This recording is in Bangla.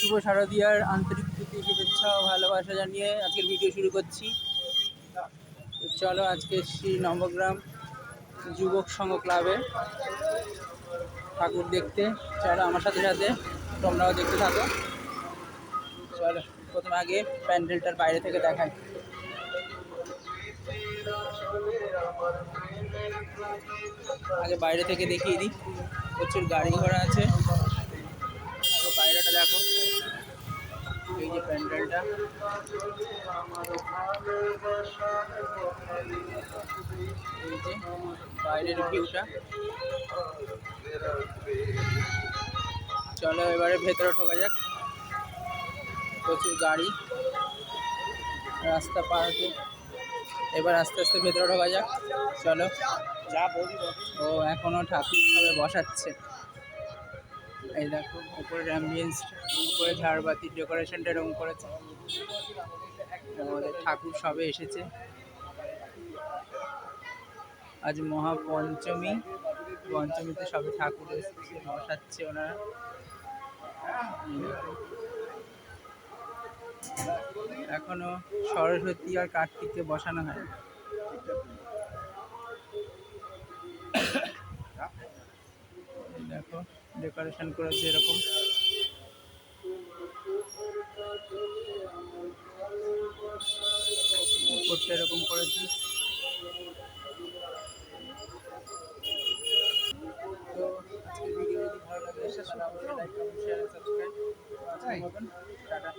শুভ শারদীয়ার আন্তরিক প্রীতি শুভেচ্ছা ও ভালোবাসা জানিয়ে আজকের ভিডিও শুরু করছি। তো চলো আজকে শ্রী নবগ্রাম যুবক সংঘ ক্লাবে ঠাকুর দেখতে। চলো আমার সাথে সাথে তোমরাও দেখতে থাকো। চলো প্রথমে আগে প্যান্ডেলটার বাইরে থেকে দেখাই। আগে বাইরে থেকে দেখিয়ে দিই, প্রচুর গাড়ি ঘোড়া আছে। আগে বাইরেটা দেখো, এই যে প্যান্ডেলটা, এই যে বাইরের ভিউটা। চলো এবারে ভেতরে ঢোকা যাক। প্রচুর গাড়ি, রাস্তা পার হতে এবার আস্তে আস্তে ভেতরে ঢোকা যাক। চলো। ও এখনো ঠাকুর সবে বসাচ্ছে। এই দেখো উপরের অ্যাম্বিয়েন্স, উপরে ঝাড়বাতির ডেকোরেশনটা এরকম করেছে। আমাদের ঠাকুর সবে এসেছে। আজ মহাপঞ্চমী, পঞ্চমীতে সবে ঠাকুর এসেছে, বসাচ্ছে ওনারা। এখনো সরস্বতী আর কার্তিককে বসানো হয়। দেখো ডেকোরেশন করেছে এরকম। উপরটা এরকম করেছে। তো আজকের ভিডিও যদি ভালো লাগে তাহলে অবশ্যই like, comment, share, subscribe. Tata.